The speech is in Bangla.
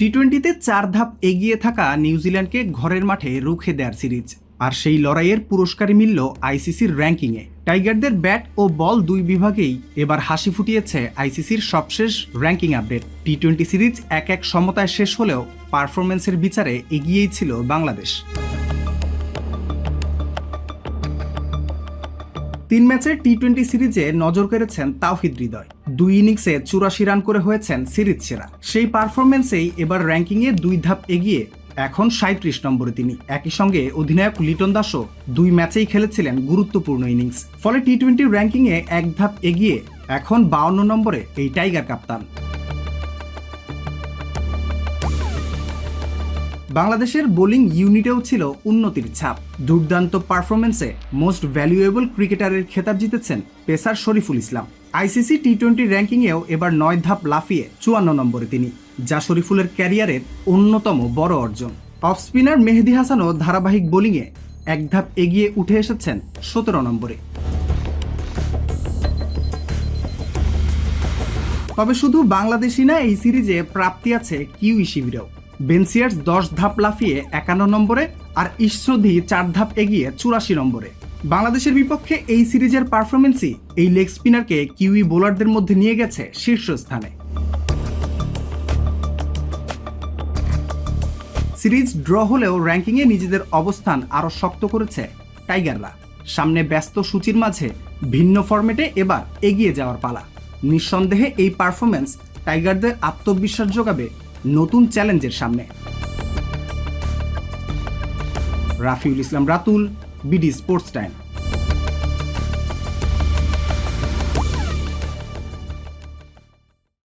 টি-20তে 4 ধাপ এগিয়ে থাকা নিউজিল্যান্ডকে ঘরের মাঠে রুখে দেয়ার সিরিজ, আর সেই লড়াইয়ের পুরস্কারই মিলল আইসিসির র্যাঙ্কিংয়ে। টাইগারদের ব্যাট ও বল দুই বিভাগেই এবার হাসি ফুটিয়েছে আইসিসির সবশেষ র্যাঙ্কিং আপডেট। টি-20 সিরিজ 1-1 সমতায় শেষ হলেও পারফরম্যান্সের বিচারে এগিয়েই ছিল বাংলাদেশ। 3 ম্যাচের টি-20 সিরিজে নজর কেড়েছেন তাওহিদ হৃদয়। 2 ইনিংসে 84 রান করে হয়েছেন সিরিজ সেরা। সেই পারফরম্যান্সেই এবার র্যাঙ্কিংয়ে 2 ধাপ এগিয়ে এখন 37 নম্বরে তিনি। একই সঙ্গে অধিনায়ক লিটন দাসও 2 ম্যাচেই খেলেছিলেন গুরুত্বপূর্ণ ইনিংস। ফলে টি-20 র্যাঙ্কিংয়ে 1 ধাপ এগিয়ে এখন 52 নম্বরে এই টাইগার কাপ্তান। বাংলাদেশের বোলিং ইউনিটেও ছিল উন্নতির ছাপ। দুর্দান্ত পারফরম্যান্সে মোস্ট ভ্যালুয়েবল ক্রিকেটারের খেতাব জিতেছেন পেসার শরীফুল ইসলাম। আইসিসি টি-20 র্যাঙ্কিংয়েও এবার 9 ধাপ লাফিয়ে 54 নম্বরে তিনি, যা শরীফুলের ক্যারিয়ারের অন্যতম বড় অর্জন। অফ স্পিনার মেহেদী হাসানও ধারাবাহিক বোলিংয়ে 1 ধাপ এগিয়ে উঠে এসেছেন 17 নম্বরে। তবে শুধু বাংলাদেশি না, এই সিরিজে প্রাপ্তি আছে কিউই শিবিরেও। বেন সিয়ার্স 10 ধাপ লাফিয়ে 51 নম্বরে, আর ঈশ্বরদী 4 ধাপ এগিয়ে 84 নম্বরে। বাংলাদেশের বিপক্ষে এই সিরিজের পারফরমেন্সই এই লেগ স্পিনারকে কিউই বোলারদের মধ্যে নিয়ে গেছে শীর্ষস্থানে। সিরিজ ড্র হলেও র্যাঙ্কিংয়ে নিজেদের অবস্থান আরও শক্ত করেছে টাইগাররা। সামনে ব্যস্ত সূচির মাঝে ভিন্ন ফরম্যাটে এবার এগিয়ে যাওয়ার পালা। নিঃসন্দেহে এই পারফরমেন্স টাইগারদের আত্মবিশ্বাস যোগাবে নতুন চ্যালেঞ্জের সামনে। রাফিউল ইসলাম রাতুল, বিডি স্পোর্টস টাইম।